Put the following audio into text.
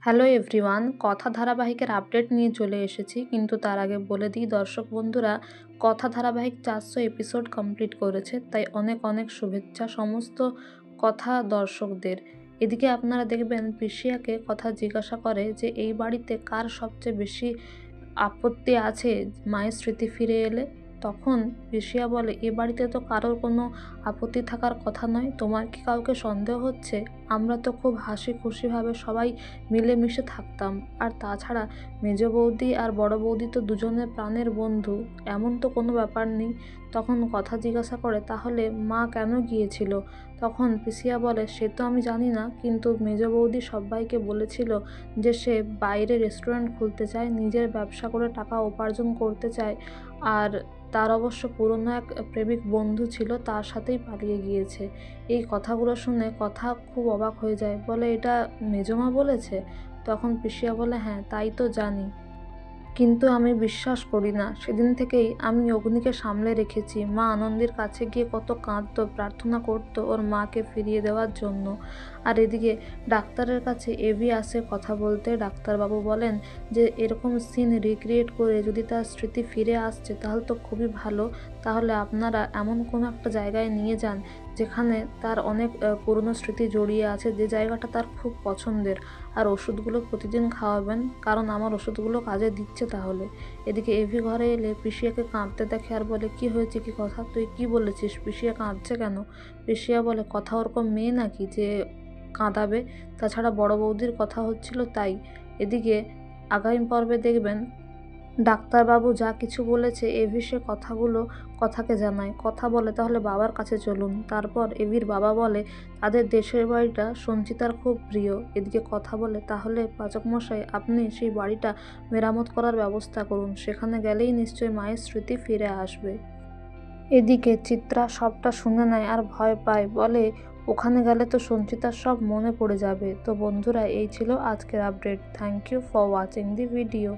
Hello everyone, কথা ধারাবাহিকের update নিয়ে চলে এসেছি। কিন্তু তার আগে বলে দিই দর্শক বন্ধুরা, কথা ধারাবাহিক 400 এপিসোড কমপ্লিট করেছে, তাই অনেক অনেক শুভেচ্ছা সমস্ত কথা দর্শকদের। এদিকে আপনারা দেখবেন পিসিয়াকে কথা জিজ্ঞাসা করে যে এই বাড়িতে কার সবচেয়ে বেশি আপত্তি আছে মায়ের স্মৃতি ফিরে এলে। তখন পিসিয়া বলে, এ বাড়িতে তো কারোর কোনো আপত্তি থাকার কথা নয়, তোমার কি কাউকে সন্দেহ হচ্ছে? আমরা তো খুব হাসি খুশিভাবে সবাই মিলেমিশে থাকতাম। আর তাছাড়া মেজ বৌদি আর বড় বৌদি তো দুজনের প্রাণের বন্ধু, এমন তো কোনো ব্যাপার নেই। তখন কথা জিজ্ঞাসা করে, তাহলে মা কেন গিয়েছিল? তখন পিসিয়া বলে, সে তো আমি জানি না, কিন্তু মেজ বৌদি সবাইকে বলেছিল যে সে বাইরে রেস্টুরেন্ট খুলতে চায়, নিজের ব্যবসা করে টাকা উপার্জন করতে চায়। আর তার অবশ্য পুরনো এক প্রেমিক বন্ধু ছিল, তার সাথেই পালিয়ে গিয়েছে। এই কথাগুলো শুনে কথা খুব অবাক হয়ে যায়, বলে এটা মেজমা বলেছে? তখন পিসিয়া বলে, হ্যাঁ তাই তো জানি, কিন্তু আমি বিশ্বাস করি না। সেদিন থেকেই আমি অগ্নিকে সামলে রেখেছি। মা আনন্দের কাছে গিয়ে কত কাঁদতো, প্রার্থনা করতো ওর মাকে ফিরিয়ে দেওয়ার জন্য। আর এদিকে ডাক্তারের কাছে এভি আসে কথা বলতে। ডাক্তারবাবু বলেন যে এরকম সিন রিক্রিয়েট করে যদি তার স্মৃতি ফিরে আসছে তাহলে তো খুবই ভালো। তাহলে আপনারা এমন কোনো একটা জায়গায় নিয়ে যান যেখানে তার অনেক পুরনো স্মৃতি জড়িয়ে আছে, যে জায়গাটা তার খুব পছন্দের। আর ওষুধগুলো প্রতিদিন খাওয়াবেন, কারণ আমার ওষুধগুলো কাজে দিচ্ছে তাহলে। এদিকে এভি ঘরে এলে পিসিয়াকে কাঁদতে দেখে আর বলে, কি হয়েছে, কি কথা, তুই কি বলেছিস? পিসিয়া কাঁদছে কেন? পিসিয়া বলে, কথা ওরকম মেয়ে নাকি যে কাঁদাবে? তাছাড়া বড় বৌদির কথা হচ্ছিল তাই। এদিকে আগামী পর্বে দেখবেন ডাক্তারবাবু যা কিছু বলেছে এভি সে কথাগুলো কথাকে জানায়। কথা বলে, তাহলে বাবার কাছে চলুন। তারপর এভির বাবা বলে তাদের দেশের বাড়িটা সঞ্চিতার খুব প্রিয়। এদিকে কথা বলে, তাহলে পাচক মশাই আপনি সেই বাড়িটা মেরামত করার ব্যবস্থা করুন, সেখানে গেলেই নিশ্চয়ই মায়ের স্মৃতি ফিরে আসবে। এদিকে চিত্রা সবটা শুনে নেয় আর ভয় পায়, বলে ওখানে গেলে তো সঞ্চিতার সব মনে পড়ে যাবে। তো বন্ধুরা, এই ছিল আজকের update. Thank you for watching the video.